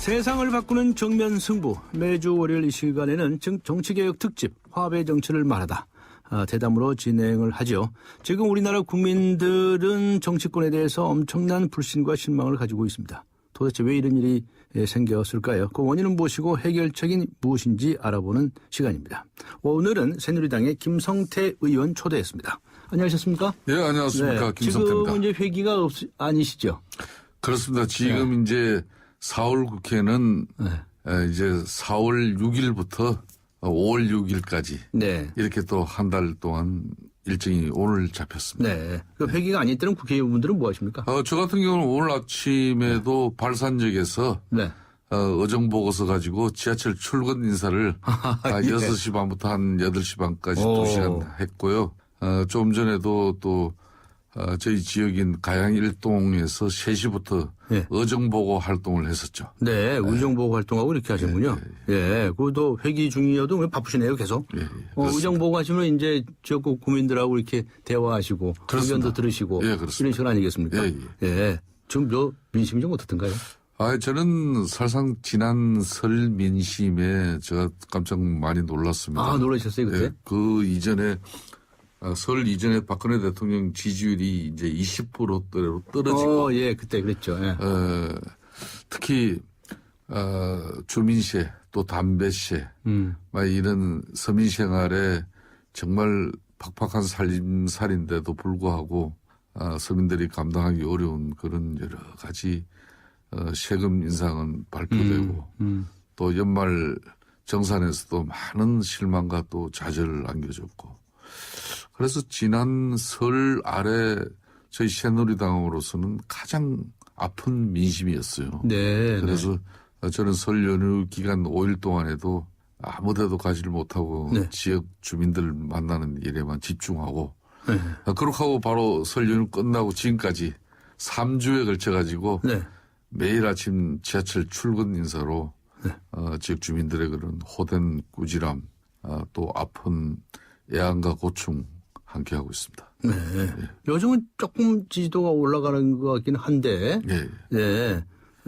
세상을 바꾸는 정면 승부. 매주 월요일 이 시간에는 정치개혁 특집 화합의 정치를 말하다 대담으로 진행을 하죠. 지금 우리나라 국민들은 정치권에 대해서 엄청난 불신과 실망을 가지고 있습니다. 도대체 왜 이런 일이 생겼을까요? 그 원인은 무엇이고 해결책이 무엇인지 알아보는 시간입니다. 오늘은 새누리당의 김성태 의원 초대했습니다. 안녕하셨습니까? 예, 안녕하십니까. 네, 김성태입니다. 지금 이제 회기가 아니시죠? 그렇습니다. 지금 네. 이제 4월 국회는 네. 이제 4월 6일부터 5월 6일까지 네. 이렇게 또 한 달 동안 일정이 오늘 잡혔습니다. 네. 그 회기가 아닐 때는 국회의원분들은 뭐 하십니까? 저 같은 경우는 오늘 아침에도 발산역에서 네. 의정 보고서 가지고 지하철 출근 인사를 6시 반부터 한 8시 반까지 2시간 했고요. 좀 전에도 또 저희 지역인 가양 1동에서 3시부터 네. 의정보고 활동을 했었죠. 네, 의정보고 활동하고 이렇게 하시는군요. 예, 그것도 회기 중이어도 왜 바쁘시네요, 계속. 예, 의정보고 하시면 이제 지역구 구민들하고 이렇게 대화하시고 의견도 들으시고 예, 그렇습니다. 이런 시간 아니겠습니까? 예. 지금 민심이 좀 어떻던가요? 저는 사실상 지난 설 민심에 제가 깜짝 많이 놀랐습니다. 놀라셨어요, 그때? 예, 그 이전에 설 이전에 박근혜 대통령 지지율이 이제 20%대로 떨어지고. 예, 그때 그랬죠. 예. 특히, 주민세 또 담배세, 막 이런 서민 생활에 정말 팍팍한 살림살인데도 불구하고, 서민들이 감당하기 어려운 그런 여러 가지, 세금 인상은 발표되고, 또 연말 정산에서도 많은 실망과 또 좌절을 안겨줬고, 그래서 지난 설 아래 저희 새누리당으로서는 가장 아픈 민심이었어요. 네. 그래서 저는 설 연휴 기간 5일 동안에도 아무데도 가지를 못하고 지역 주민들 만나는 일에만 집중하고 그렇게 하고 바로 설 연휴 끝나고 지금까지 3주에 걸쳐가지고 매일 아침 지하철 출근 인사로 지역 주민들의 그런 호된 꾸지람 또 아픈 애안과 고충 함께하고 있습니다. 네. 요즘은 조금 지지도가 올라가는 것 같긴 한데,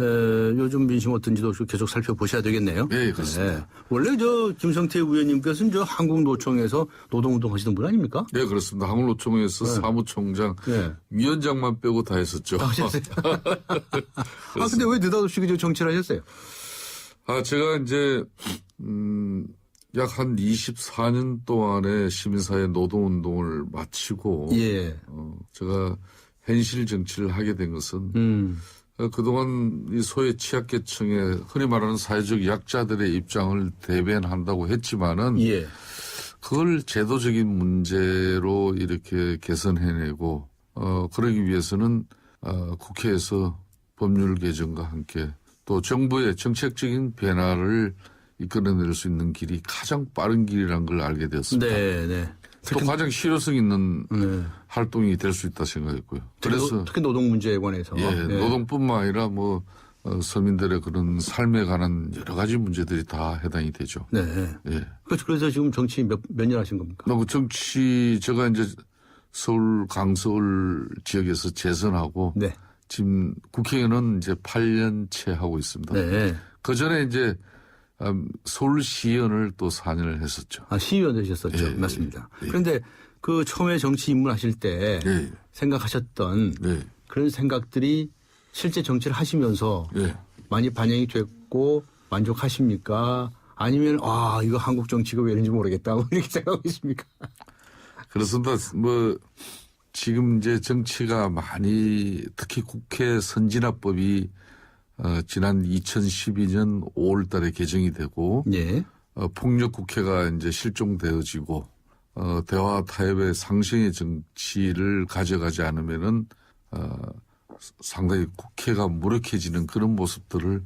요즘 민심 어떤지도 계속 살펴보셔야 되겠네요. 네, 그렇습니다. 원래 김성태 의원님께서는 한국노총에서 노동운동 하시던 분 아닙니까? 네, 그렇습니다. 한국노총에서 사무총장, 위원장만 빼고 다 했었죠. 다 하셨어요? 근데 왜 느닷없이 정치를 하셨어요? 제가 이제, 약 한 24년 동안의 시민사회 노동운동을 마치고, 제가 현실 정치를 하게 된 것은, 그동안 이 소외 취약계층의 흔히 말하는 사회적 약자들의 입장을 대변한다고 했지만은, 그걸 제도적인 문제로 이렇게 개선해내고, 그러기 위해서는, 국회에서 법률 개정과 함께 또 정부의 정책적인 변화를 이끌어낼 수 있는 길이 가장 빠른 길이라는 걸 알게 되었습니다. 또 가장 실효성 있는 활동이 될 수 있다 생각했고요. 그래서 특히 노동 문제에 관해서. 노동뿐만 아니라 서민들의 그런 삶에 관한 여러 가지 문제들이 다 해당이 되죠. 그래서 지금 정치 몇 년 하신 겁니까? 정치 제가 이제 서울 강서울 지역에서 재선하고 지금 국회의원은 이제 8년째 하고 있습니다. 그 전에 이제 서울시의원을 또 4년을 했었죠. 시의원 되셨었죠. 맞습니다. 그런데 그 처음에 정치 입문하실 때 생각하셨던 그런 생각들이 실제 정치를 하시면서 많이 반영이 됐고 만족하십니까? 아니면 이거 한국 정치가 왜 이런지 모르겠다 이렇게 생각하고 있습니까? 그렇습니다. 지금 이제 정치가 많이 특히 국회 선진화법이 지난 2012년 5월 달에 개정이 되고, 폭력 국회가 이제 실종되어지고, 대화 타협의 상생의 정치를 가져가지 않으면은, 상당히 국회가 무력해지는 그런 모습들을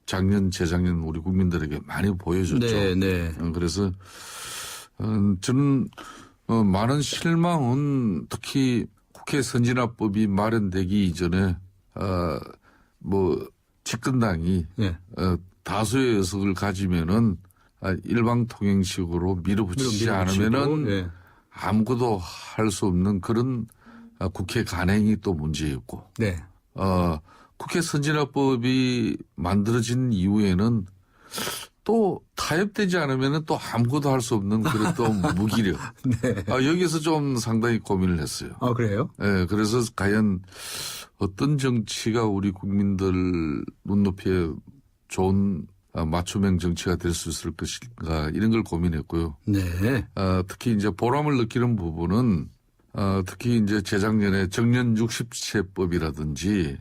작년, 재작년 우리 국민들에게 많이 보여줬죠. 그래서, 저는, 많은 실망은 특히 국회 선진화법이 마련되기 이전에, 집권당이 다수의 의석을 가지면은 일방통행식으로 밀어붙이지 않으면은 아무것도 할 수 없는 그런 국회 간행이 또 문제였고, 국회 선진화법이 만들어진 이후에는 또 타협되지 않으면 또 아무것도 할 수 없는 그런 또 무기력. 네. 여기서 좀 상당히 고민을 했어요. 아, 그래요? 네, 그래서 과연 어떤 정치가 우리 국민들 눈높이에 좋은 맞춤형 정치가 될 수 있을 것인가 이런 걸 고민했고요. 네. 특히 이제 보람을 느끼는 부분은 특히 이제 재작년에 정년 60세법이라든지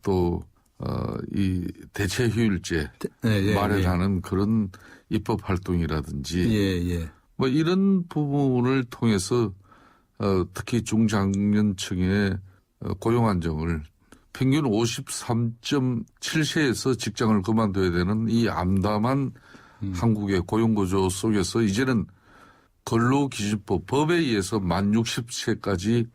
또 이 대체휴일제 마련하는 그런 입법 활동이라든지 뭐 이런 부분을 통해서 특히 중장년층의 고용 안정을 평균 53.7세에서 직장을 그만둬야 되는 이 암담한 한국의 고용구조 속에서 이제는 근로기준법 법에 의해서 만 60세까지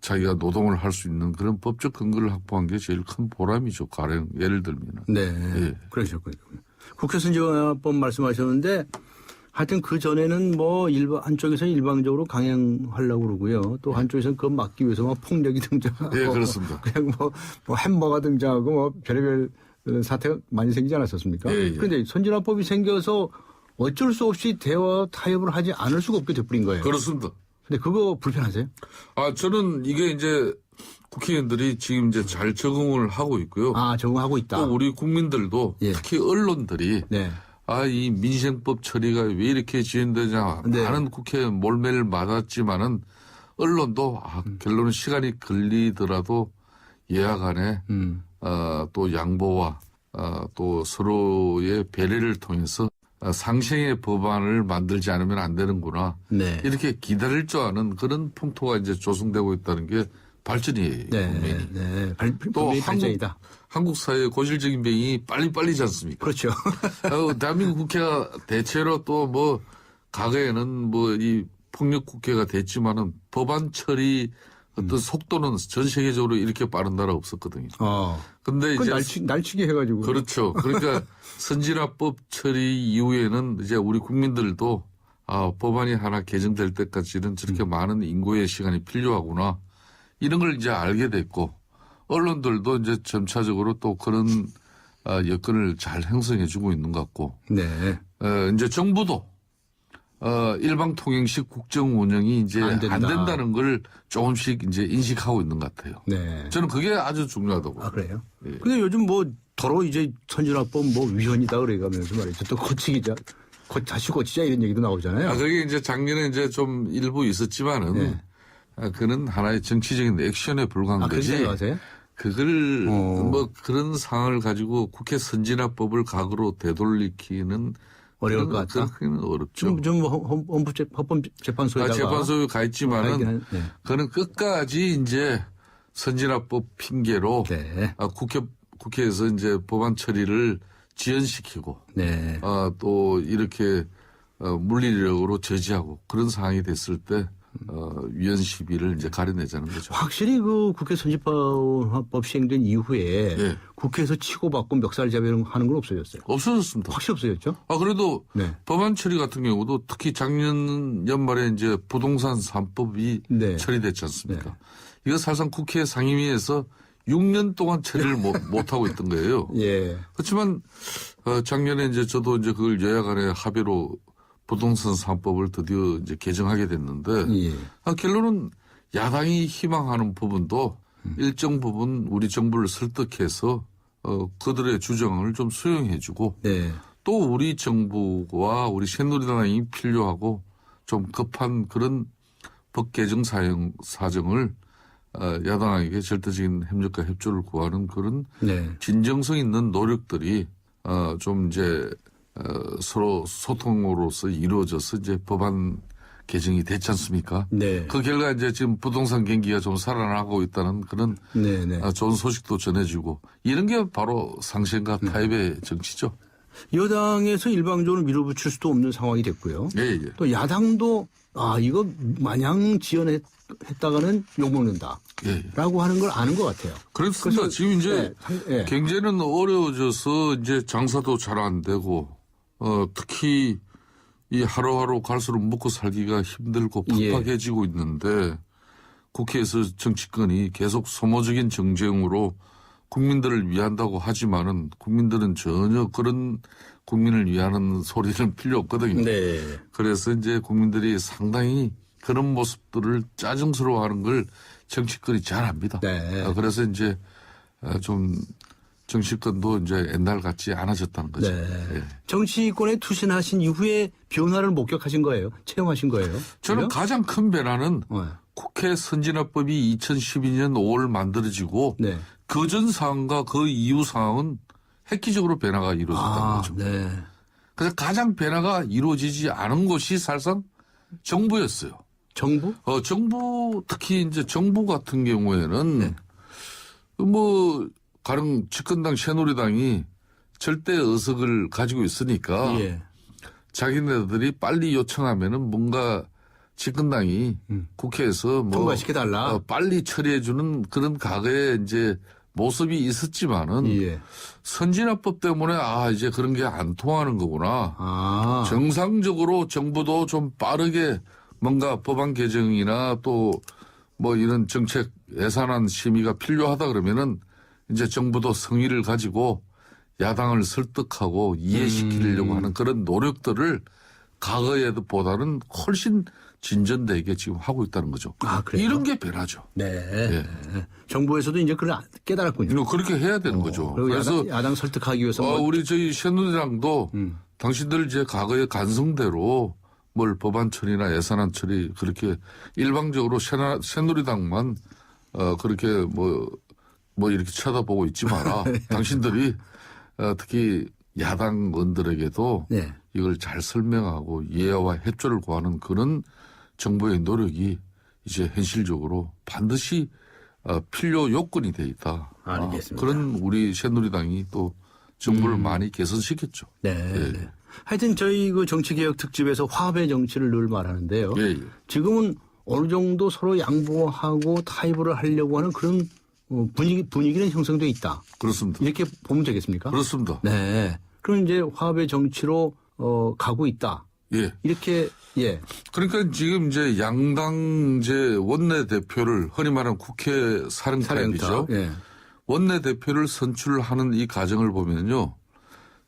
자기가 노동을 할 수 있는 그런 법적 근거를 확보한 게 제일 큰 보람이죠. 가령 예를 들면. 네. 예. 그러셨군요. 국회 선진화법 말씀하셨는데 하여튼 그 전에는 뭐 한쪽에서는 일방적으로 강행하려고 그러고요. 또 한쪽에서는 그거 막기 위해서 막 폭력이 등장하고. 예, 그렇습니다. 그냥 뭐 햄버거 등장하고 뭐 별의별 사태가 많이 생기지 않았었습니까? 예, 예. 그런데 선진화법이 생겨서 어쩔 수 없이 대화 타협을 하지 않을 수가 없게 돼버린 거예요. 그렇습니다. 근데 그거 불편하세요? 저는 이게 이제 국회의원들이 지금 이제 잘 적응을 하고 있고요. 적응하고 있다. 또 우리 국민들도 예. 특히 언론들이 네. 이 민생법 처리가 왜 이렇게 진행되냐 네. 많은 국회 몰매를 맞았지만은 언론도 결론은 시간이 걸리더라도 여야 간에 또 양보와 또 서로의 배려를 통해서 상생의 법안을 만들지 않으면 안 되는구나. 네. 이렇게 기다릴 줄 아는 그런 풍토가 이제 조성되고 있다는 게 발전이에요. 네. 네. 또 발전이다. 한국 사회의 고질적인 병이 빨리빨리지 않습니까? 그렇죠. 대한민국 국회가 대체로 또 뭐 과거에는 뭐 이 폭력 국회가 됐지만은 법안 처리 어떤 속도는 전 세계적으로 이렇게 빠른 나라 없었거든요. 근데 이제 날치기 해가지고. 그렇죠. 그러니까 선진화법 처리 이후에는 이제 우리 국민들도 법안이 하나 개정될 때까지는 저렇게 많은 인고의 시간이 필요하구나 이런 걸 이제 알게 됐고 언론들도 이제 점차적으로 또 그런 여건을 잘 형성해주고 있는 것 같고. 네. 이제 정부도 일방통행식 국정 운영이 이제 안 된다는 걸 조금씩 이제 인식하고 있는 것 같아요. 네. 저는 그게 아주 중요하다고. 그래요? 예. 근데 요즘 뭐 더러 이제 선진화법 뭐 위헌이다 그래가면서 말이죠. 또 고치기자, 다시 고치자 이런 얘기도 나오잖아요. 그게 이제 작년에 이제 좀 일부 있었지만은 네. 그는 하나의 정치적인 액션에 불과한 거지. 그렇게 생각하세요? 그걸 뭐 그런 상황을 가지고 국회 선진화법을 각으로 되돌리기는 어려울 것 같다. 그렇게는 어렵죠. 좀 헌법재판소에다가 재판소에 가 있지만은 네. 그는 끝까지 이제 선진화법 핑계로 네. 국회에서 이제 법안 처리를 지연시키고 네. 또 이렇게 물리력으로 저지하고 그런 상황이 됐을 때 위헌 시비를 이제 가려내자는 거죠. 확실히 그 국회 선진화법 시행된 이후에 예. 국회에서 치고받고 멱살잡이하는 건 없어졌어요. 없어졌습니다. 확실히 없어졌죠? 그래도 네. 법안 처리 같은 경우도 특히 작년 연말에 이제 부동산 3법이 네. 처리됐지 않습니까? 네. 이거 사실상 국회 상임위에서 6년 동안 처리를 못 하고 있던 거예요. 예. 그렇지만 작년에 이제 저도 이제 그걸 여야 간의 합의로 부동산 3법을 드디어 이제 개정하게 됐는데 예. 결론은 야당이 희망하는 부분도 일정 부분 우리 정부를 설득해서 그들의 주장을 좀 수용해주고 네. 또 우리 정부와 우리 새누리당이 필요하고 좀 급한 그런 법 개정 사정을 야당에게 절대적인 협력과 협조를 구하는 그런 네. 진정성 있는 노력들이 좀 이제 서로 소통으로서 이루어져서 이제 법안 개정이 됐지 않습니까? 네. 그 결과 이제 지금 부동산 경기가 좀 살아나고 있다는 그런 네. 네. 좋은 소식도 전해지고 이런 게 바로 상생과 타협의 정치죠. 여당에서 일방적으로 밀어붙일 수도 없는 상황이 됐고요. 예, 예. 또 야당도 이거 마냥 지원했다가는 욕먹는다. 예. 라고 하는 걸 아는 것 같아요. 그렇습니다. 그래서 지금 이제 네. 경제는 어려워져서 이제 장사도 잘 안 되고 특히 이 하루하루 갈수록 먹고 살기가 힘들고 팍팍해지고 있는데 국회에서 정치권이 계속 소모적인 정쟁으로 국민들을 위한다고 하지만은 국민들은 전혀 그런 국민을 위하는 소리는 필요 없거든요. 네. 그래서 이제 국민들이 상당히 그런 모습들을 짜증스러워하는 걸 정치권이 잘 압니다. 네. 그래서 이제 좀 정치권도 이제 옛날 같지 않아졌다는 거죠. 네. 예. 정치권에 투신하신 이후에 변화를 목격하신 거예요? 체험하신 거예요? 저는 그래요? 가장 큰 변화는 네. 국회 선진화법이 2012년 5월 만들어지고 네. 그전 사항과 그 이후 사항은 획기적으로 변화가 이루어졌다는 거죠. 네. 그래서 가장 변화가 이루어지지 않은 곳이 사실상 정부였어요. 정부? 정부, 특히 이제 정부 같은 경우에는 뭐 가령 집권당 새누리당이 절대 의석을 가지고 있으니까 예. 자기네들이 빨리 요청하면은 뭔가 집권당이 국회에서 뭐 통과시켜달라. 빨리 처리해주는 그런 과거에 이제 모습이 있었지만은 예. 선진화법 때문에 이제 그런 게 안 통하는 거구나. 정상적으로 정부도 좀 빠르게 뭔가 법안 개정이나 또 뭐 이런 정책 예산안 심의가 필요하다 그러면은 이제 정부도 성의를 가지고 야당을 설득하고 이해시키려고 하는 그런 노력들을 과거에보다는 훨씬 진전되게 지금 하고 있다는 거죠. 그래요? 이런 게 변화죠. 네. 예. 정부에서도 이제 그걸 깨달았군요. 그렇게 해야 되는 거죠. 그리고 그래서 야당 설득하기 위해서 우리 저희 새누리당도 당신들 이제 과거의 간성대로 뭘 법안 처리나 예산안 처리 그렇게 일방적으로 새누리당만 그렇게 뭐 이렇게 쳐다보고 있지 마라. 당신들이 특히 야당 의원들에게도 네. 이걸 잘 설명하고 이해와 협조를 구하는 그런 정부의 노력이 이제 현실적으로 반드시 필요 요건이 돼 있다. 알겠습니다. 그런 우리 새누리당이 또 정부를 많이 개선시켰죠. 네. 예. 네. 하여튼 저희 그 정치개혁 특집에서 화합의 정치를 늘 말하는데요. 예, 예. 지금은 어느 정도 서로 양보하고 타협을 하려고 하는 그런 분위기는 형성돼 있다. 그렇습니다. 이렇게 보면 되겠습니까? 그렇습니다. 네. 그럼 이제 화합의 정치로 가고 있다. 예. 이렇게 예. 그러니까 지금 이제 양당 이제 원내대표를 흔히 말하는 국회 사령탑이죠. 예. 원내대표를 선출하는 이 과정을 보면요.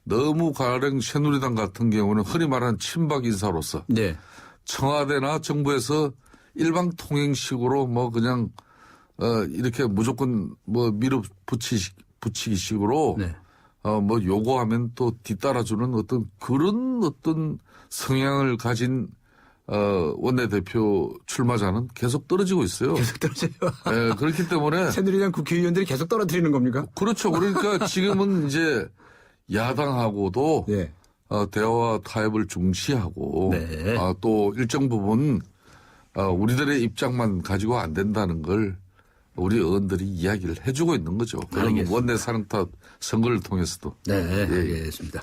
너무 가령 새누리당 같은 경우는 흔히 말하는 친박 인사로서 네. 청와대나 정부에서 일방 통행식으로 뭐 그냥 이렇게 무조건 뭐 붙이기식으로 네. 뭐 요구하면 또 뒤따라주는 그런 성향을 가진 원내대표 출마자는 계속 떨어지고 있어요. 계속 떨어져요. 네, 그렇기 때문에 새누리당 국회의원들이 계속 떨어뜨리는 겁니까? 그렇죠. 그러니까 지금은 이제 야당하고도 네. 대화와 타협을 중시하고 네. 또 일정 부분 우리들의 입장만 가지고 안 된다는 걸 우리 의원들이 이야기를 해주고 있는 거죠. 그러면 원내 사령탑 선거를 통해서도. 네, 알겠습니다.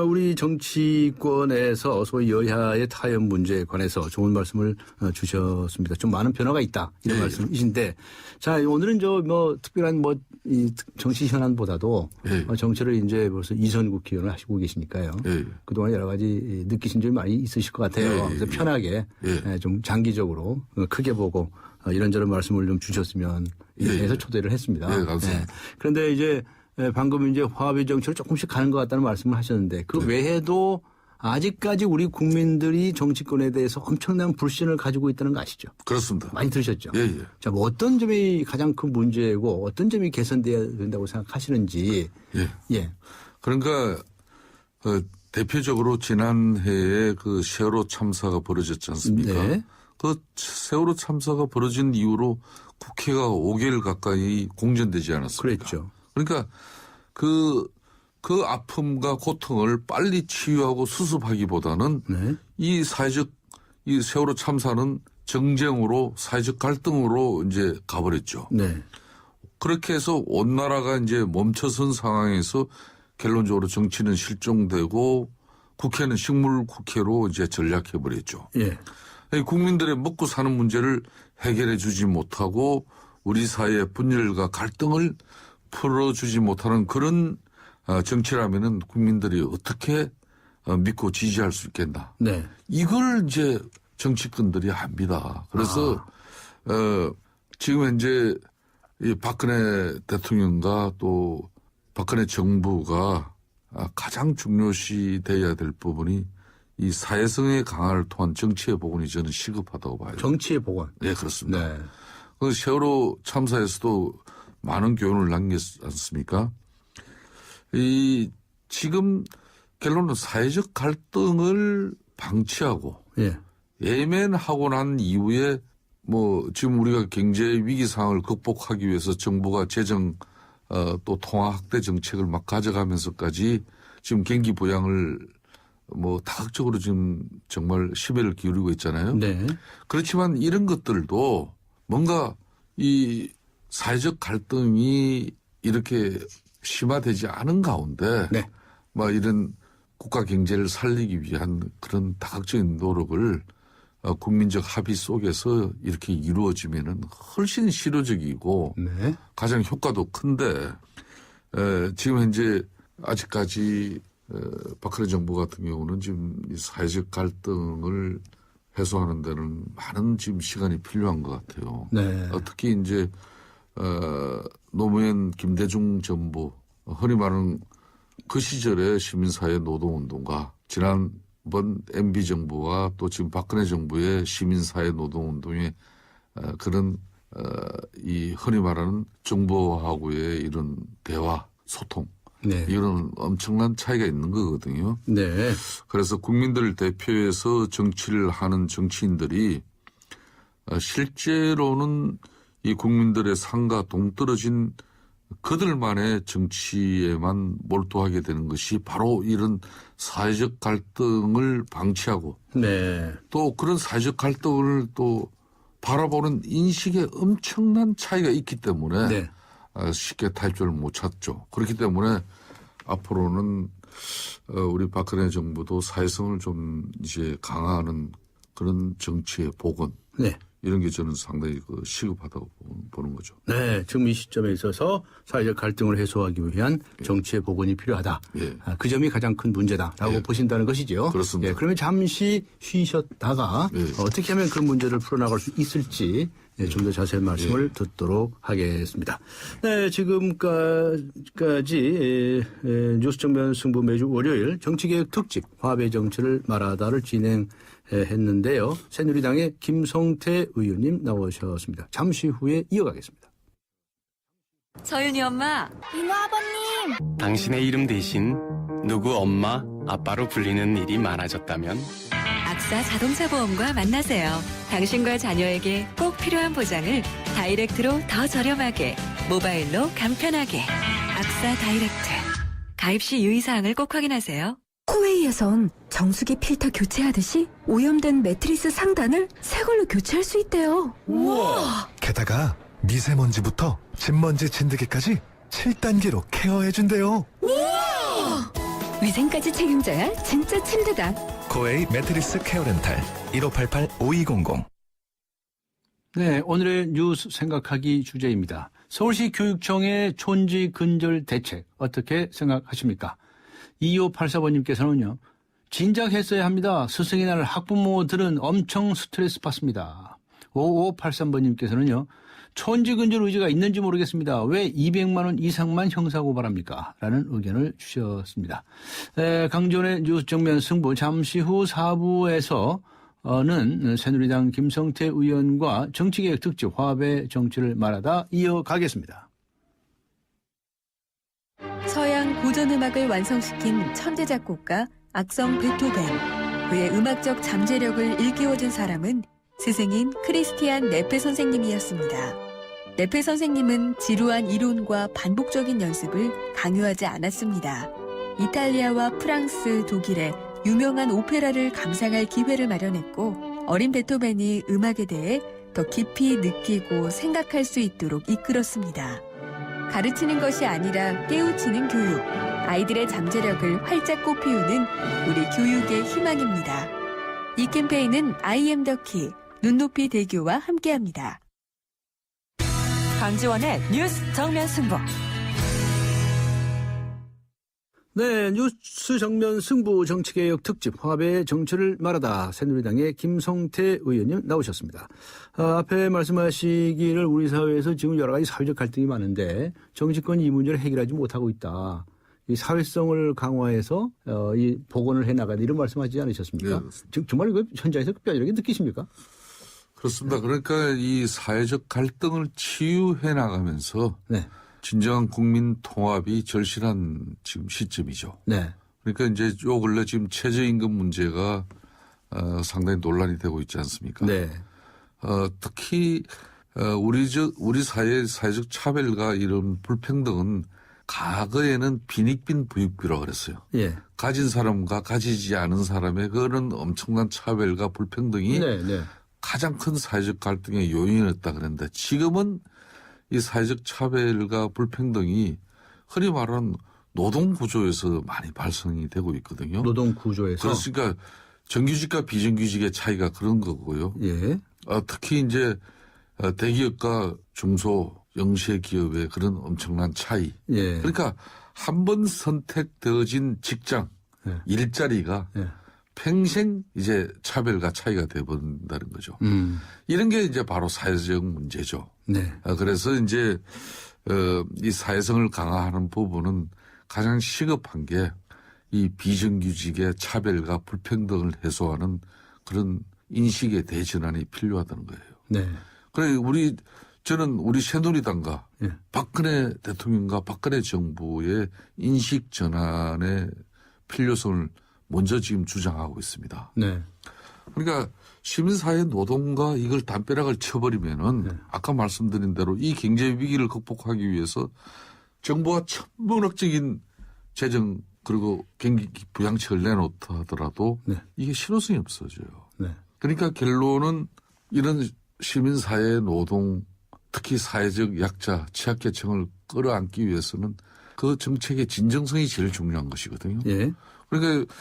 우리 정치권에서 소위 여야의 타협 문제에 관해서 좋은 말씀을 주셨습니다. 좀 많은 변화가 있다 이런 말씀이신데, 자 오늘은 특별한 이 정치 현안보다도 정치를 이제 벌써 이선 국회의원을 하시고 계시니까요. 그동안 여러 가지 느끼신 점이 많이 있으실 것 같아요. 그래서 편하게 좀 장기적으로 크게 보고. 이런저런 말씀을 좀 주셨으면 해서 초대를 했습니다. 네, 감사합니다. 그런데 이제 방금 이제 화합의 정치로 조금씩 가는 것 같다는 말씀을 하셨는데 그 외에도 아직까지 우리 국민들이 정치권에 대해서 엄청난 불신을 가지고 있다는 거 아시죠? 그렇습니다. 많이 들으셨죠? 예. 자, 뭐 어떤 점이 가장 큰 문제고 어떤 점이 개선돼야 된다고 생각하시는지. 예. 그러니까 대표적으로 지난해에 그 세월호 참사가 벌어졌지 않습니까? 네. 그 세월호 참사가 벌어진 이후로 국회가 5개월 가까이 공전되지 않았습니까? 그랬죠. 그러니까 그 아픔과 고통을 빨리 치유하고 수습하기보다는 이 세월호 참사는 정쟁으로 사회적 갈등으로 이제 가버렸죠. 네. 그렇게 해서 온 나라가 이제 멈춰선 상황에서 결론적으로 정치는 실종되고 국회는 식물 국회로 이제 전락해버렸죠. 예. 국민들의 먹고 사는 문제를 해결해 주지 못하고 우리 사회의 분열과 갈등을 풀어주지 못하는 그런 정치라면은 국민들이 어떻게 믿고 지지할 수 있겠나. 이걸 이제 정치권들이 압니다. 그래서 지금 현재 이 박근혜 대통령과 또 박근혜 정부가 가장 중요시 돼야 될 부분이 이 사회성의 강화를 통한 정치의 복원이 저는 시급하다고 봐요. 정치의 복원. 네, 그렇습니다. 네. 그 세월호 참사에서도 많은 교훈을 남겼지 않습니까? 이 지금 결론은 사회적 갈등을 방치하고 예. 예멘하고 난 이후에 뭐 지금 우리가 경제 위기 상황을 극복하기 위해서 정부가 재정 또 통화 확대 정책을 막 가져가면서까지 지금 경기 부양을 뭐 다각적으로 지금 정말 시배를 기울이고 있잖아요. 네. 그렇지만 이런 것들도 뭔가 이 사회적 갈등이 이렇게 심화되지 않은 가운데 네. 뭐 이런 국가 경제를 살리기 위한 그런 다각적인 노력을 국민적 합의 속에서 이렇게 이루어지면은 훨씬 실효적이고 네. 가장 효과도 큰데 지금 현재 아직까지 박근혜 정부 같은 경우는 지금 이 사회적 갈등을 해소하는 데는 많은 지금 시간이 필요한 것 같아요. 네. 특히 이제 노무현 김대중 정부 흔히 말하는 그 시절의 시민사회 노동운동과 지난번 MB 정부와 또 지금 박근혜 정부의 시민사회 노동운동의 그런 이 흔히 말하는 정부하고의 이런 대화 소통 네. 이런 엄청난 차이가 있는 거거든요. 네. 그래서 국민들을 대표해서 정치를 하는 정치인들이 실제로는 이 국민들의 상과 동떨어진 그들만의 정치에만 몰두하게 되는 것이 바로 이런 사회적 갈등을 방치하고 네. 또 그런 사회적 갈등을 또 바라보는 인식에 엄청난 차이가 있기 때문에 네. 쉽게 탈출을 못 찾죠. 그렇기 때문에 앞으로는 우리 박근혜 정부도 사회성을 좀 이제 강화하는 그런 정치의 복원 네. 이런 게 저는 상당히 시급하다고 보는 거죠. 네, 지금 이 시점에 있어서 사회적 갈등을 해소하기 위한 정치의 복원이 필요하다. 예. 그 점이 가장 큰 문제다라고 예. 보신다는 것이죠. 그렇습니다. 예, 그러면 잠시 쉬셨다가 예. 어떻게 하면 그런 문제를 풀어나갈 수 있을지 좀 더 자세한 말씀을 듣도록 하겠습니다. 네, 지금까지 뉴스 정면 승부 매주 월요일 정치개혁 특집 화합의 정치를 말하다를 진행했는데요. 새누리당의 김성태 의원님 나오셨습니다. 잠시 후에 이어가겠습니다. 서윤이 엄마. 민호 아버님. 당신의 이름 대신 누구 엄마, 아빠로 불리는 일이 많아졌다면 악사 자동차 보험과 만나세요. 당신과 자녀에게 꼭 필요한 보장을 다이렉트로 더 저렴하게, 모바일로 간편하게. 악사 다이렉트. 가입 시 유의사항을 꼭 확인하세요. 코웨이에선 정수기 필터 교체하듯이 오염된 매트리스 상단을 새 걸로 교체할 수 있대요. 우와! 게다가 미세먼지부터 진먼지 진드기까지 7단계로 케어해준대요. 위생까지 책임져야 진짜 침대다. 코웨이 매트리스 케어 렌탈 1588-5200. 네, 오늘의 뉴스 생각하기 주제입니다. 서울시 교육청의 촌지 근절 대책 어떻게 생각하십니까? 2584번님께서는요. 진작 했어야 합니다. 스승의 날 학부모들은 엄청 스트레스 받습니다. 5583번님께서는요. 촌지 근절 의지가 있는지 모르겠습니다. 왜 200만 원 이상만 형사고발합니까? 라는 의견을 주셨습니다. 강전의 뉴스 정면 승부 잠시 후 4부에서는 새누리당 김성태 의원과 정치개혁 특집 화합의 정치를 말하다 이어가겠습니다. 서양 고전음악을 완성시킨 천재 작곡가 악성 베토벤. 그의 음악적 잠재력을 일깨워준 사람은 스승인 크리스티안 네페 선생님이었습니다. 네페 선생님은 지루한 이론과 반복적인 연습을 강요하지 않았습니다. 이탈리아와 프랑스, 독일의 유명한 오페라를 감상할 기회를 마련했고 어린 베토벤이 음악에 대해 더 깊이 느끼고 생각할 수 있도록 이끌었습니다. 가르치는 것이 아니라 깨우치는 교육, 아이들의 잠재력을 활짝 꽃피우는 우리 교육의 희망입니다. 이 캠페인은 I am the key, 눈높이 대교와 함께합니다. 강지원의 뉴스 정면 승부. 네, 뉴스 정면 승부 정치개혁 특집 화합의 정치를 말하다 새누리당의 김성태 의원님 나오셨습니다. 앞에 말씀하시기를 우리 사회에서 지금 여러 가지 사회적 갈등이 많은데 정치권이 이 문제를 해결하지 못하고 있다. 이 사회성을 강화해서 이 복원을 해나가다 이런 말씀하지 않으셨습니까? 네. 정말 이거 현장에서 뼈저리게 느끼십니까? 그렇습니다. 그러니까 이 사회적 갈등을 치유해 나가면서 네. 진정한 국민 통합이 절실한 지금 시점이죠. 네. 그러니까 이제 요 근래 지금 최저임금 문제가 상당히 논란이 되고 있지 않습니까? 네. 특히 우리 사회의 사회적 차별과 이런 불평등은 과거에는 빈익빈 부익비라고 그랬어요. 예. 가진 사람과 가지지 않은 사람의 그런 엄청난 차별과 불평등이 네, 네. 가장 큰 사회적 갈등의 요인이었다 그랬는데 지금은 이 사회적 차별과 불평등이 흔히 말하는 노동 구조에서 많이 발생이 되고 있거든요. 노동 구조에서. 그렇으니까 정규직과 비정규직의 차이가 그런 거고요. 예. 특히 이제 대기업과 중소 영세 기업의 그런 엄청난 차이. 예. 그러니까 한 번 선택되어진 직장, 예. 일자리가 예. 평생 이제 차별과 차이가 되어버린다는 거죠. 이런 게 이제 바로 사회적 문제죠. 네. 그래서 이제 이 사회성을 강화하는 부분은 가장 시급한 게 이 비정규직의 차별과 불평등을 해소하는 그런 인식의 대전환이 필요하다는 거예요. 네. 그래 저는 우리 새누리당과 예. 박근혜 대통령과 박근혜 정부의 인식 전환의 필요성을 먼저 지금 주장하고 있습니다. 네. 그러니까 시민사회 노동과 이걸 담벼락을 쳐버리면은 네. 아까 아까 말씀드린 대로 이 경제 위기를 극복하기 위해서 정부가 천문학적인 재정 그리고 경기 부양책을 내놓다 하더라도 네. 이게 실효성이 없어져요. 네. 그러니까 결론은 이런 시민사회 노동 특히 사회적 약자 취약계층을 끌어안기 위해서는 그 정책의 진정성이 제일 중요한 것이거든요. 예. 그러니까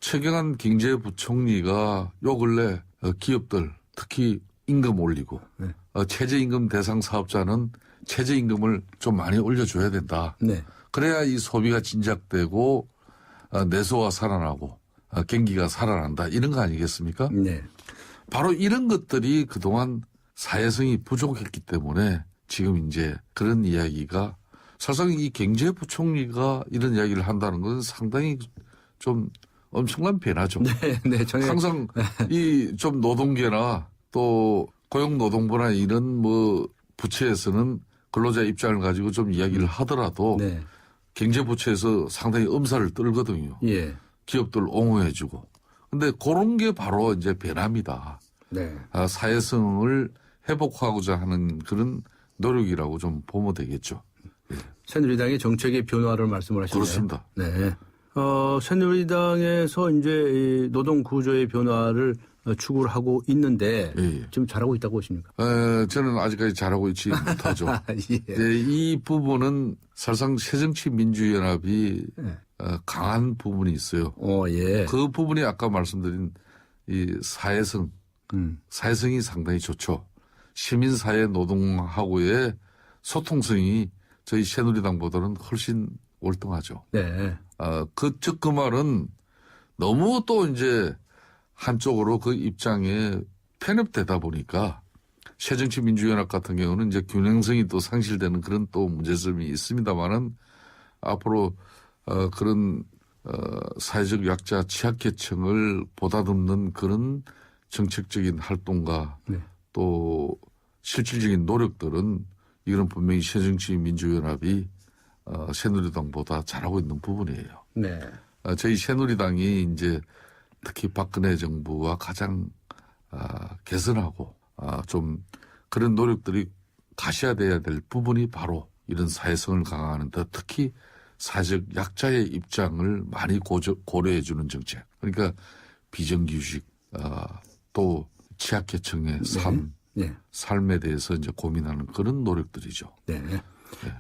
최경환 경제부총리가 요 근래 기업들 특히 임금 올리고 네. 최저임금 대상 사업자는 최저임금을 좀 많이 올려줘야 된다. 네. 그래야 이 소비가 진작되고 내수가 살아나고 경기가 살아난다. 이런 거 아니겠습니까? 네. 바로 이런 것들이 그동안 사회성이 부족했기 때문에 지금 이제 그런 이야기가 사실상 이 경제부총리가 이런 이야기를 한다는 것은 상당히 좀 엄청난 변화죠. 네. 네. 전에 항상 이 좀 노동계나 또 고용노동부나 이런 뭐 부처에서는 근로자 입장을 가지고 좀 이야기를 하더라도 네. 경제부처에서 상당히 엄살을 떨거든요. 예. 기업들 옹호해주고. 근데 그런 게 바로 이제 변화입니다. 네. 사회성을 회복하고자 하는 그런 노력이라고 좀 보면 되겠죠. 새누리당의 정책의 변화를 말씀을 하셨네요. 그렇습니다. 네. 새누리당에서 이제 이 노동 구조의 변화를 추구를 하고 있는데 예. 지금 잘하고 있다고 보십니까? 저는 아직까지 잘하고 있지 못하죠. 예. 이 부분은 사실상 새정치민주연합이 네. 강한 부분이 있어요. 예. 그 부분이 아까 말씀드린 이 사회성, 사회성이 상당히 좋죠. 시민사회 노동하고의 소통성이 저희 새누리당보다는 훨씬 월등하죠. 네. 즉 그 말은 너무 또 이제 한쪽으로 그 입장에 편협되다 보니까 새정치민주연합 같은 경우는 이제 균형성이 또 상실되는 그런 또 문제점이 있습니다만은 앞으로 그런 사회적 약자 취약계층을 보다듬는 그런 정책적인 활동과 네. 또 실질적인 노력들은 이건 분명히 새정치민주연합이 새누리당보다 잘하고 있는 부분이에요. 네. 저희 새누리당이 이제 특히 박근혜 정부와 가장 개선하고 좀 그런 노력들이 가셔야 될 부분이 바로 이런 사회성을 강화하는 데 특히 사회적 약자의 입장을 많이 고려해 주는 정책. 그러니까 비정규직 또 취약계층의 삶, 네. 삶에 대해서 이제 고민하는 그런 노력들이죠. 네.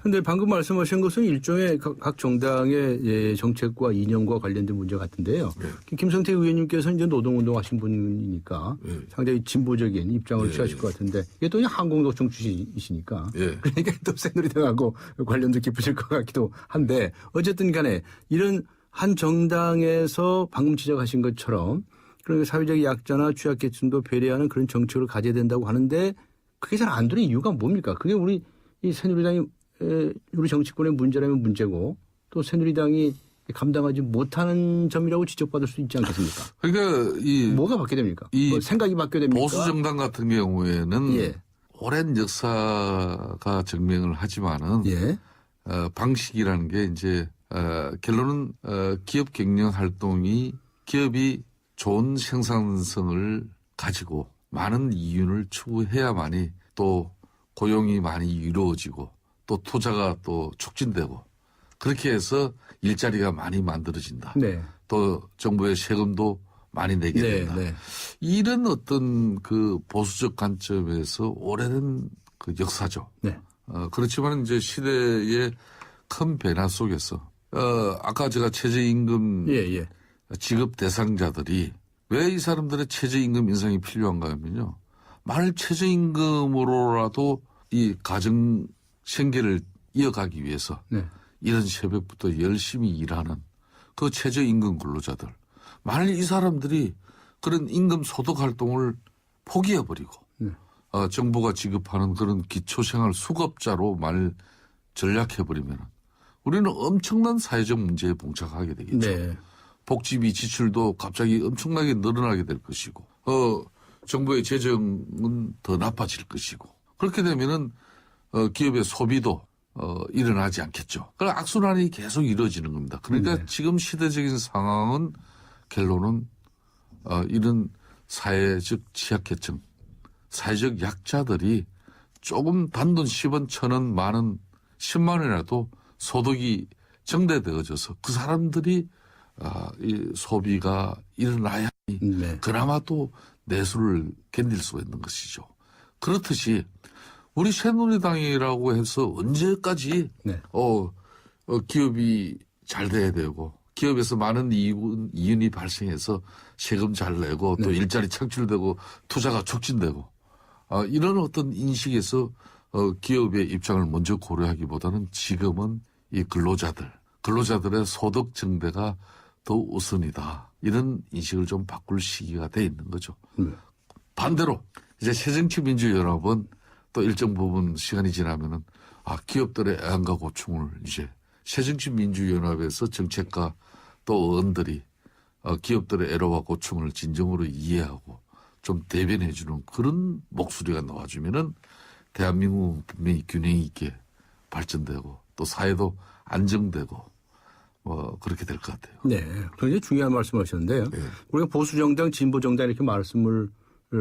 그런데 방금 말씀하신 것은 일종의 각 정당의 정책과 이념과 관련된 문제 같은데요. 김성태 의원님께서는 이제 노동운동 하신 분이니까 상당히 진보적인 입장을 취하실 것 같은데 이게 또 한국노총 출신이시니까 그러니까 또 새누리당하고 관련도 깊으실 것 같기도 한데 어쨌든 간에 이런 한 정당에서 방금 지적하신 것처럼 그런 사회적 약자나 취약계층도 배려하는 그런 정책을 가져야 된다고 하는데 그게 잘 안 되는 이유가 뭡니까? 그게 우리 이 새누리당이 우리 정치권의 문제라면 문제고 또 새누리당이 감당하지 못하는 점이라고 지적받을 수 있지 않겠습니까? 그러니까 뭐가 바뀌어야 됩니까? 뭐 생각이 바뀌어야 됩니까? 보수 정당 같은 경우에는 오랜 역사가 증명을 하지만은 방식이라는 게 이제 결론은 기업 경영 활동이 기업이 좋은 생산성을 가지고 많은 이윤을 추구해야만이 또 고용이 많이 이루어지고 또 투자가 또 촉진되고 그렇게 해서 일자리가 많이 만들어진다. 또 정부의 세금도 많이 내게 된다. 이런 어떤 그 보수적 관점에서 오래된 그 역사죠. 그렇지만 이제 시대의 큰 변화 속에서 아까 제가 최저임금 지급 대상자들이 왜 이 사람들의 최저임금 인상이 필요한가 하면요. 만일 최저임금으로라도 이 가정 생계를 이어가기 위해서 이런 새벽부터 열심히 일하는 그 최저임금 근로자들. 만일 이 사람들이 그런 임금 소득 활동을 포기해버리고 정부가 지급하는 그런 기초생활 수급자로 만일 전락해버리면 우리는 엄청난 사회적 문제에 봉착하게 되겠죠. 복지비 지출도 갑자기 엄청나게 늘어나게 될 것이고, 정부의 재정은 더 나빠질 것이고, 그렇게 되면은, 기업의 소비도, 일어나지 않겠죠. 그럼 악순환이 계속 이루어지는 겁니다. 그러니까 지금 시대적인 상황은 결론은, 이런 사회적 취약계층, 사회적 약자들이 조금 단돈 10원, 1000원, 만원, 10만 원이라도 소득이 정대되어져서 그 사람들이 이 소비가 일어나야 그나마 또 내수를 견딜 수가 있는 것이죠. 그렇듯이 우리 새누리당이라고 해서 언제까지 기업이 잘 돼야 되고 기업에서 많은 이윤이 발생해서 세금 잘 내고 또 일자리 창출되고 투자가 촉진되고 이런 어떤 인식에서 기업의 입장을 먼저 고려하기보다는 지금은 이 근로자들의 소득 증대가 더 우선이다. 이런 인식을 좀 바꿀 시기가 돼 있는 거죠. 반대로 이제 새정치민주연합은 또 일정 부분 시간이 지나면은 기업들의 애환과 고충을 이제 새정치민주연합에서 정책가 또 의원들이 기업들의 애로와 고충을 진정으로 이해하고 좀 대변해주는 그런 목소리가 나와주면은 대한민국은 분명히 균형 있게 발전되고 또 사회도 안정되고 그렇게 될 것 같아요. 굉장히 중요한 말씀하셨는데요. 우리가 보수정당, 진보정당 이렇게 말씀을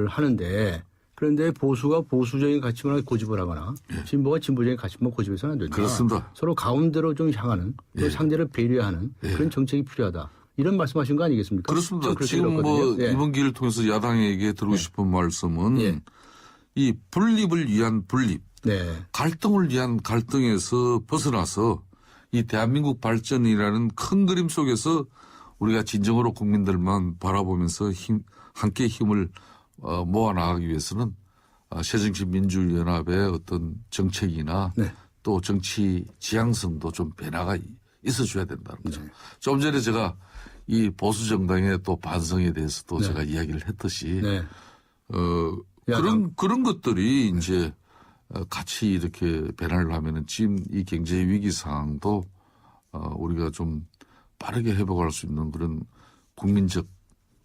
하는데 그런데 보수가 보수적인 가치만을 고집을 하거나 진보가 진보적인 가치만 고집해서는 안 된다. 그렇습니다. 서로 가운데로 좀 향하는 또 상대를 배려하는 그런 정책이 필요하다. 이런 말씀하신 거 아니겠습니까? 그렇습니다. 지금 이번 기회를 통해서 야당에게 드리고 싶은 말씀은 이 분립을 위한 분립, 갈등을 위한 갈등에서 벗어나서 이 대한민국 발전이라는 큰 그림 속에서 우리가 진정으로 국민들만 바라보면서 함께 힘을 모아 나가기 위해서는 새정치민주연합의 어떤 정책이나 또 정치 지향성도 좀 변화가 있어줘야 된다는 거죠. 좀 전에 제가 이 보수 정당의 또 반성에 대해서도 제가 이야기를 했듯이 그런 것들이 이제 같이 이렇게 변화를 하면은 지금 이 경제 위기 상황도 우리가 좀 빠르게 회복할 수 있는 그런 국민적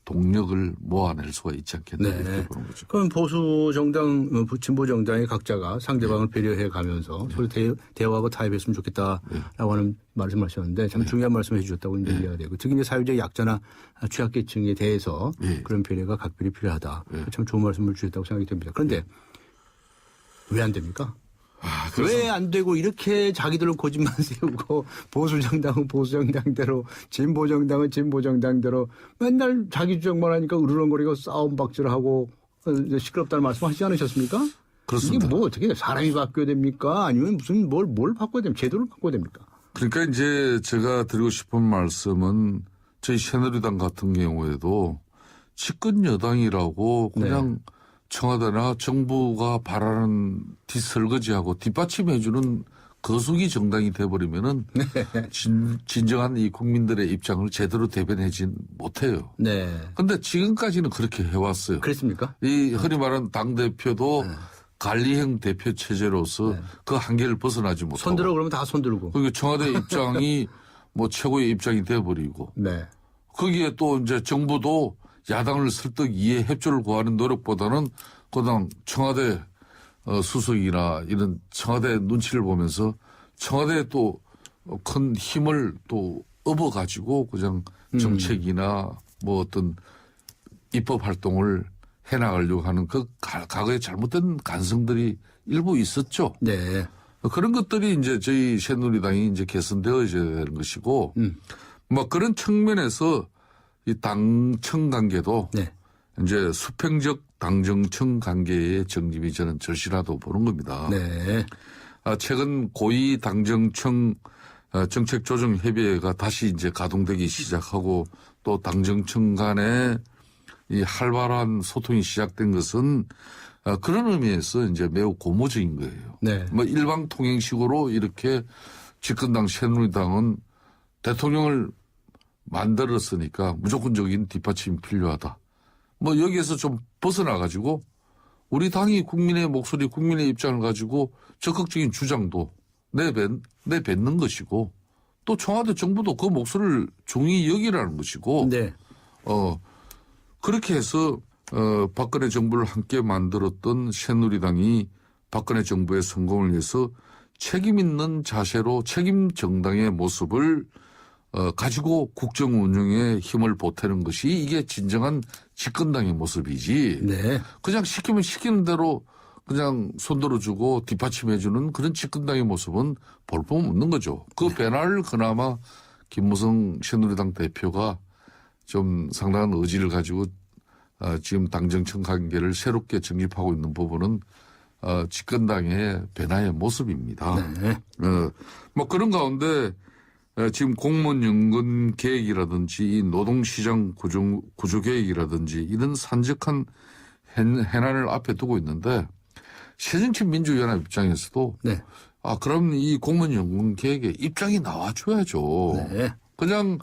동력을 모아낼 수가 있지 않겠나 이렇게 보는 거죠. 그럼 보수 정당, 진보 정당의 각자가 상대방을 배려해 가면서 서로 대화하고 타협했으면 좋겠다라고 하는 말씀하셨는데 참 중요한 말씀을 해주셨다고 이제 이해가 되고 특히 이제 사회적 약자나 취약계층에 대해서 그런 배려가 각별히 필요하다. 참 좋은 말씀을 주셨다고 생각이 됩니다. 그런데 왜 안 됩니까? 왜 안 되고 이렇게 자기들은 고집만 세우고 보수정당은 보수정당대로 진보정당은 진보정당대로 맨날 자기 주장만 하니까 으르렁거리고 싸움박질하고 시끄럽다는 말씀 하시지 않으셨습니까? 그렇습니다. 이게 뭐 어떻게 사람이 바뀌어야 됩니까? 아니면 무슨 뭘 바꿔야 됩니까? 제도를 바꿔야 됩니까? 그러니까 이제 제가 드리고 싶은 말씀은 저희 새누리당 같은 경우에도 집권 여당이라고 그냥 청와대나 정부가 바라는 뒷설거지하고 뒷받침해주는 거수기 정당이 돼버리면은 진정한 이 국민들의 입장을 제대로 대변하진 못해요. 네. 근데 지금까지는 그렇게 해왔어요. 그랬습니까? 이 흔히 말하는 당대표도 관리형 대표 체제로서 그 한계를 벗어나지 못하고. 손들어 그러면 다 손들고. 그러니까 청와대 입장이 뭐 최고의 입장이 돼버리고. 네. 거기에 또 이제 정부도 야당을 설득 이해 협조를 구하는 노력보다는 그냥 청와대 수석이나 이런 청와대 눈치를 보면서 청와대에 또 큰 힘을 또 업어가지고 그냥 정책이나 뭐 어떤 입법 활동을 해나가려고 하는 그 과거에 잘못된 간성들이 일부 있었죠. 네. 그런 것들이 이제 저희 새누리당이 이제 개선되어져야 되는 것이고, 뭐 그런 측면에서 이 당청 관계도 네. 이제 수평적 당정청 관계의 정립이 저는 절실하다고 보는 겁니다. 네. 최근 고위 당정청 정책조정협의회가 다시 이제 가동되기 시작하고 또 당정청 간에 이 활발한 소통이 시작된 것은 그런 의미에서 이제 매우 고무적인 거예요. 네. 뭐 일방통행식으로 이렇게 집권당 새누리당은 대통령을 만들었으니까 무조건적인 뒷받침이 필요하다. 뭐 여기에서 좀 벗어나가지고 우리 당이 국민의 목소리, 국민의 입장을 가지고 적극적인 주장도 내뱉는 것이고 또 청와대 정부도 그 목소리를 중히 여기라는 것이고 네. 그렇게 해서 박근혜 정부를 함께 만들었던 새누리당이 박근혜 정부의 성공을 위해서 책임 있는 자세로 책임 정당의 모습을 가지고 국정 운영에 힘을 보태는 것이 이게 진정한 집권당의 모습이지. 네. 그냥 시키면 시키는 대로 그냥 손들어주고 뒷받침해주는 그런 집권당의 모습은 볼품 없는 거죠. 그 변화를 그나마 김무성 새누리당 대표가 좀 상당한 의지를 가지고 지금 당정청 관계를 새롭게 정립하고 있는 부분은 집권당의 변화의 모습입니다. 네. 뭐 그런 가운데 지금 공무원 연금 계획이라든지 이 노동시장 구조 계획이라든지 이런 산적한 해난을 앞에 두고 있는데 새정치민주연합 입장에서도 네. 그럼 이 공무원 연금 계획에 입장이 나와줘야죠. 네. 그냥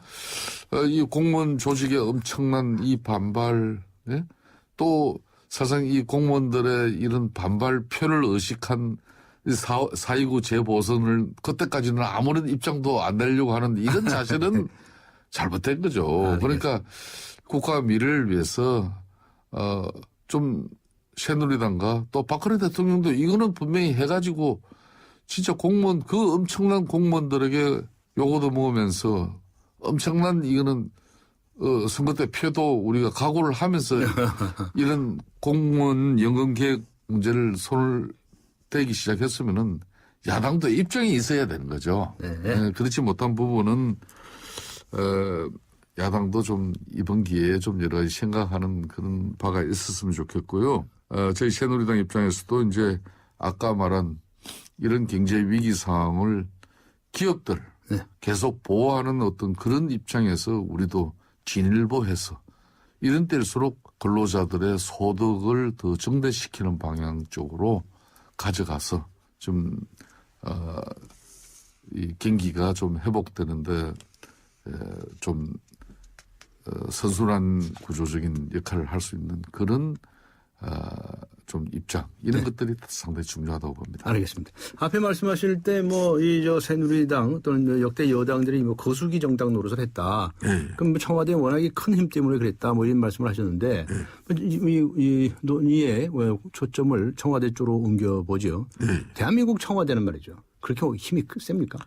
이 공무원 조직의 엄청난 이 반발, 예? 또 사실상 이 공무원들의 이런 반발표를 의식한 4.29 재보선을 그때까지는 아무런 입장도 안 내려고 하는 이런 자세는 잘못된 거죠. 그러니까 국가 미래를 위해서 좀 새누리당과 또 박근혜 대통령도 이거는 분명히 해가지고 진짜 공무원 그 엄청난 공무원들에게 요거도 먹으면서 엄청난 이거는 선거 때 표도 우리가 각오를 하면서 이런 공무원 연금 계획 문제를 손을 떼기 시작했으면은 야당도 입장이 있어야 되는 거죠. 네. 그렇지 못한 부분은 야당도 좀 이번 기회에 좀 여러 가지 생각하는 그런 바가 있었으면 좋겠고요. 저희 새누리당 입장에서도 이제 아까 말한 이런 경제 위기 상황을 기업들 계속 보호하는 어떤 그런 입장에서 우리도 진일보해서 이런 때일수록 근로자들의 소득을 더 증대시키는 방향 쪽으로 가져가서 좀 이 경기가 좀 회복되는데 좀 선순환 구조적인 역할을 할 수 있는 그런 좀 입장 이런 것들이 상당히 중요하다고 봅니다. 알겠습니다. 앞에 말씀하실 때 뭐 이 새누리당 또는 역대 여당들이 뭐 거수기 정당 노릇을 했다. 그럼 뭐 청와대 워낙에 큰 힘 때문에 그랬다. 뭐 이런 말씀을 하셨는데 이 논의의 초점을 청와대 쪽으로 옮겨보죠. 대한민국 청와대는 말이죠. 그렇게 힘이 셉니까?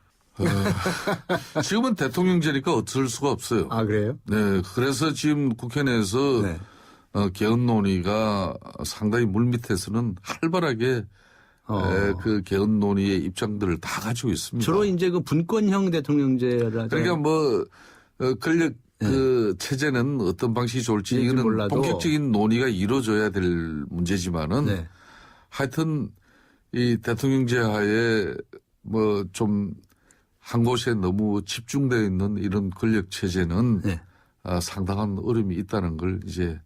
지금은 대통령제니까 어쩔 수가 없어요. 아 그래요? 네, 그래서 지금 국회 내에서 개헌 논의가 상당히 물밑에서는 활발하게 그 개헌 논의의 입장들을 다 가지고 있습니다. 주로 이제 그 분권형 대통령제라. 그러니까 뭐 권력 그 체제는 어떤 방식이 좋을지 이거는 몰라도. 본격적인 논의가 이루어져야 될 문제지만은 하여튼 이 대통령제 하에 뭐 좀 한 곳에 너무 집중되어 있는 이런 권력 체제는 네. 상당한 어려움이 있다는 걸 이제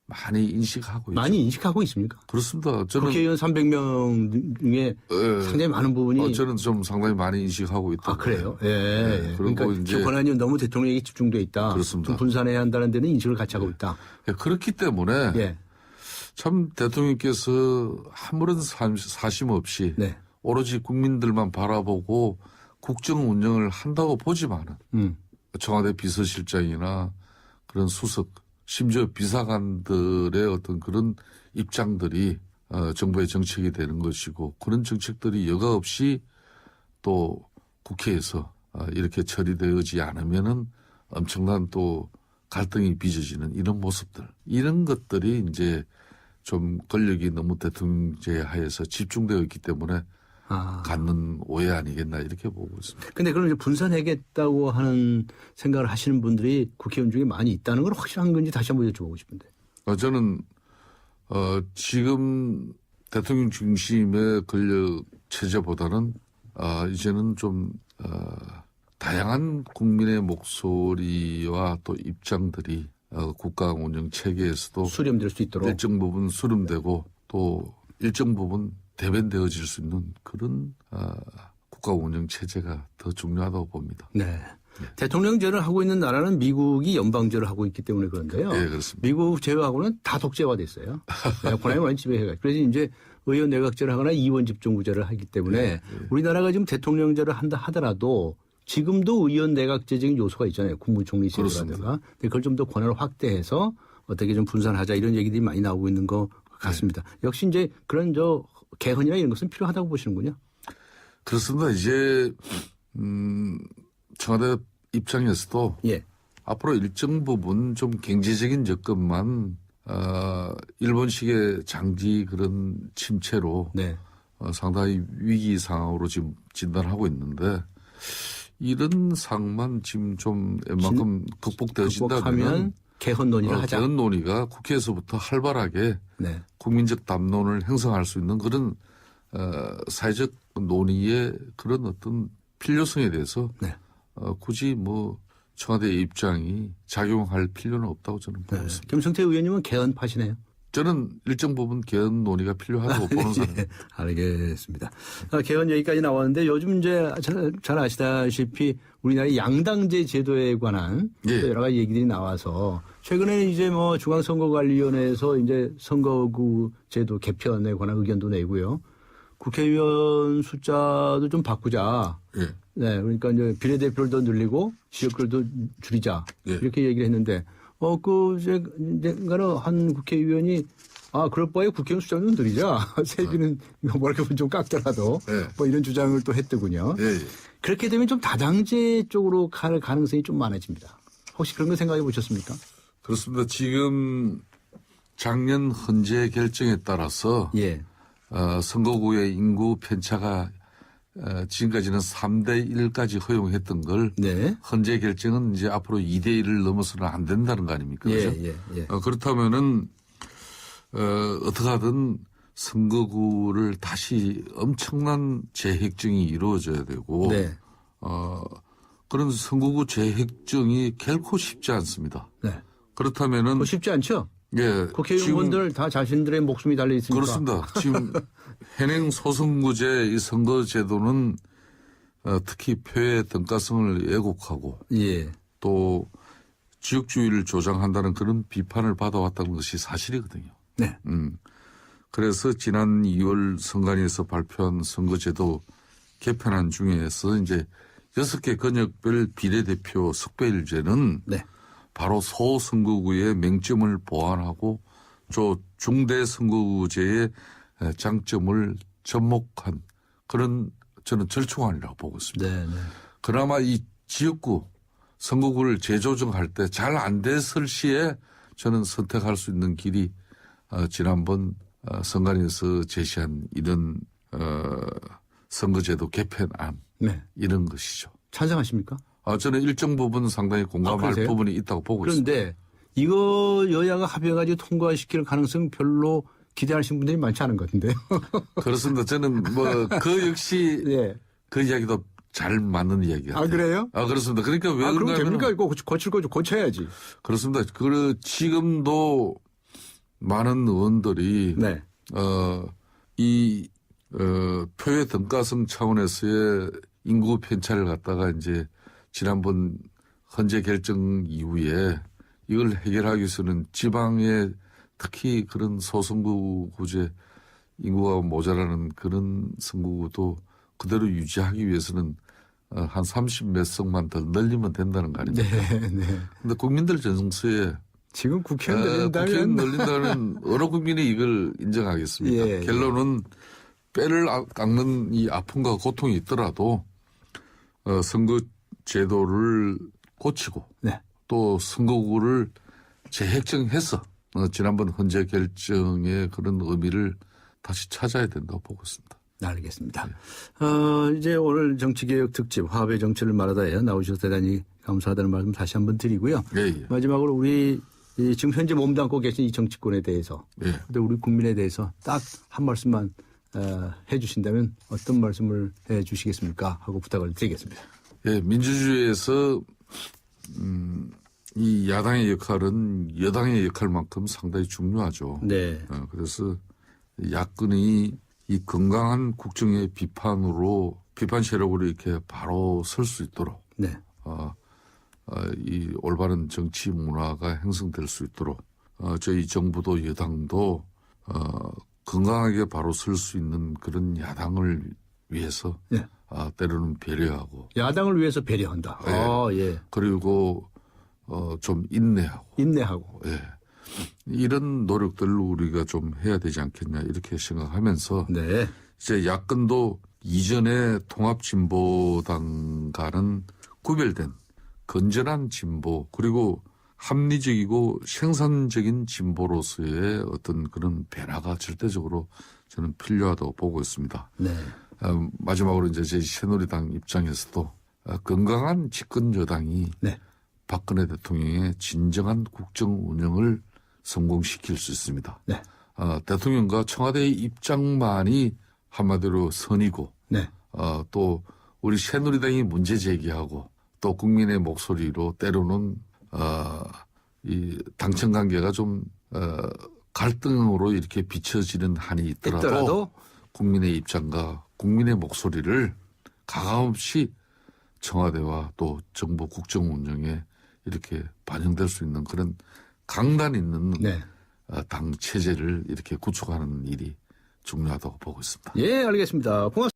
많이 인식하고 있죠. 많이 인식하고 있습니까? 그렇습니다. 저는 국회의원 300명 중에 상당히 많은 부분이 저는 좀 상당히 많이 인식하고 있다. 아, 그래요? 예. 네. 그러니까 그리고 이제 권한이 너무 대통령에게 집중돼 있다. 그렇습니다. 좀 분산해야 한다는 데는 인식을 같이 하고 있다. 그렇기 때문에 예. 참 대통령께서 아무런 사심 없이 네. 오로지 국민들만 바라보고 국정 운영을 한다고 보지만은 청와대 비서실장이나 그런 수석 심지어 비서관들의 어떤 그런 입장들이 정부의 정책이 되는 것이고 그런 정책들이 여과 없이 또 국회에서 이렇게 처리되지 않으면은 엄청난 또 갈등이 빚어지는 이런 모습들 이런 것들이 이제 좀 권력이 너무 대통령제 하에서 집중되어 있기 때문에 갖는 오해 아니겠나 이렇게 보고 있습니다. 근데 그럼 이제 분산하겠다고 하는 생각을 하시는 분들이 국회의원 중에 많이 있다는 건 확실한 건지 다시 한번 여쭤보고 싶은데. 저는 지금 대통령 중심의 권력 체제보다는 이제는 좀 다양한 국민의 목소리와 또 입장들이 국가 운영 체계에서도 수렴될 수 있도록 일정 부분 수렴되고 또 일정 부분 대변되어질 수 있는 그런 국가 운영 체제가 더 중요하다고 봅니다. 네. 대통령제를 하고 있는 나라는 미국이 연방제를 하고 있기 때문에 그런데요. 네, 그렇습니다. 미국 제외하고는 다 독재화됐어요. 권한이 완전 지배해가지고. 그래서 이제 의원 내각제를 하거나 이원 집중구제를 하기 때문에 우리나라가 지금 대통령제를 한다 하더라도 지금도 의원 내각제적인 요소가 있잖아요. 국무총리 제도라든가. 그걸 좀 더 권한을 확대해서 어떻게 좀 분산하자 이런 얘기들이 많이 나오고 있는 것 같습니다. 역시 이제 그런 개헌이나 이런 것은 필요하다고 보시는군요. 그렇습니다. 이제 청와대 입장에서도 예. 앞으로 일정 부분 좀 경제적인 접근만 일본식의 장기 그런 침체로 네. 상당히 위기 상황으로 지금 진단하고 있는데 이런 상황만 지금 좀 웬만큼 극복되어진다면 극복하면 개헌 논의를 하자. 개헌 논의가 국회에서부터 활발하게 네. 국민적 담론을 형성할 수 있는 그런 사회적 논의의 그런 어떤 필요성에 대해서 네. 굳이 뭐 청와대의 입장이 작용할 필요는 없다고 저는 보고 있습니다. 김성태 의원님은 개헌파시네요. 저는 일정 부분 개헌 논의가 필요하다고 보는 사람입니다. 알겠습니다. 개헌 얘기까지 나왔는데 요즘 이제 잘 아시다시피 우리나라의 양당제 제도에 관한 예. 또 여러 가지 얘기들이 나와서 최근에는 이제 뭐 중앙선거관리위원회에서 이제 선거구 제도 개편에 관한 의견도 내고요. 국회의원 숫자도 좀 바꾸자. 예. 네, 그러니까 이제 비례대표를 더 늘리고 지역구를 더 줄이자. 예. 이렇게 얘기를 했는데, 이제가는 한 국회의원이 그럴 바에 국회의원 숫자는 늘리자. 세비는 뭐랄까 좀 깎더라도 예. 뭐 이런 주장을 또 했더군요. 예, 예. 그렇게 되면 좀 다당제 쪽으로 갈 가능성이 좀 많아집니다. 혹시 그런 거 생각해 보셨습니까? 그렇습니다. 지금 작년 헌재 결정에 따라서 예. 선거구의 인구 편차가 지금까지는 3대 1까지 허용했던 걸 네. 헌재 결정은 이제 앞으로 2대 1을 넘어서는 안 된다는 거 아닙니까? 예, 그렇죠? 예, 예. 그렇다면은 어떻게 하든 선거구를 다시 엄청난 재획정이 이루어져야 되고 네. 그런 선거구 재획정이 결코 쉽지 않습니다. 네. 그렇다면은 쉽지 않죠? 예, 국회의원들 다 자신들의 목숨이 달려 있으니까. 그렇습니다. 지금 현행 소선구제 이 선거제도는 특히 표의 등가성을 왜곡하고 예. 또 지역주의를 조장한다는 그런 비판을 받아왔다는 것이 사실이거든요. 네. 그래서 지난 2월 선관위에서 발표한 선거제도 개편안 중에서 이제 6개 권역별 비례대표 석배일제는 네. 바로 소선거구의 맹점을 보완하고 중대 선거구제의 장점을 접목한 그런 저는 절충안이라고 보고 있습니다. 네, 네. 그나마 이 지역구 선거구를 재조정할 때 잘 안 됐을 시에 저는 선택할 수 있는 길이 지난번 선관위에서 제시한 이런 선거제도 개편안 네. 이런 것이죠. 찬성하십니까? 저는 일정 부분 상당히 공감할 그러세요? 부분이 있다고 보고 있습니다. 그런데 이거 여야가 합의해가지고 통과시킬 가능성 별로 기대하시는 분들이 많지 않은 것 같은데요. 그렇습니다. 저는 뭐 그 역시 예. 그 이야기도 잘 맞는 이야기 같아요. 아, 그래요? 아, 그렇습니다. 그러니까 왜 그럼 그런가 됩니까? 하면 이거 고칠 거 좀 고쳐야지. 그렇습니다. 지금도 많은 의원들이 네. 표의 등가성 차원에서의 인구 편차를 갖다가 이제 지난번 헌재 결정 이후에 이걸 해결하기 위해서는 지방의 특히 그런 소선구 구제 인구가 모자라는 그런 선구구도 그대로 유지하기 위해서는 한 30몇 석만 더 늘리면 된다는 거 아닙니까? 네, 네. 근데 국민들 정서에 지금 국회의원 국회의원 늘린다면 늘린다는 어느 국민이 이걸 인정하겠습니까? 예, 결론은 뼈를 깎는 이 아픔과 고통이 있더라도 선거 제도를 고치고 네. 또 선거구를 재획정해서 지난번 헌재 결정의 그런 의미를 다시 찾아야 된다고 보고 있습니다. 알겠습니다. 이제 오늘 정치개혁 특집 화합의 정치를 말하다에 나오셔서 대단히 감사하다는 말씀 다시 한번 드리고요. 예, 예. 마지막으로 우리 지금 현재 몸담고 계신 이 정치권에 대해서 예. 근데 우리 국민에 대해서 딱 한 말씀만 해 주신다면 어떤 말씀을 해 주시겠습니까? 하고 부탁을 드리겠습니다. 예, 민주주의에서 이 야당의 역할은 여당의 역할만큼 상당히 중요하죠. 네. 그래서 야권이 이 건강한 국정의 비판 세력으로 이렇게 바로 설 수 있도록 네. 이 올바른 정치 문화가 형성될 수 있도록 저희 정부도 여당도 건강하게 바로 설 수 있는 그런 야당을 위해서 네. 때로는 배려하고 야당을 위해서 배려한다. 예. 예. 그리고 좀 인내하고 인내하고. 예. 이런 노력들을 우리가 좀 해야 되지 않겠냐 이렇게 생각하면서 네. 이제 야권도 이전의 통합진보당과는 구별된 건전한 진보 그리고 합리적이고 생산적인 진보로서의 어떤 그런 변화가 절대적으로 저는 필요하다고 보고 있습니다. 네. 마지막으로 이제 제 새누리당 입장에서도 건강한 집권 여당이 네. 박근혜 대통령의 진정한 국정 운영을 성공시킬 수 있습니다. 네. 대통령과 청와대의 입장만이 한마디로 선이고 네. 또 우리 새누리당이 문제 제기하고 또 국민의 목소리로 때로는 이 당청 관계가 좀 갈등으로 이렇게 비춰지는 한이 있더라도 국민의 입장과 국민의 목소리를 가감없이 청와대와 또 정부 국정 운영에 이렇게 반영될 수 있는 그런 강단 있는 네. 당 체제를 이렇게 구축하는 일이 중요하다고 보고 있습니다. 예, 알겠습니다. 고맙습니다.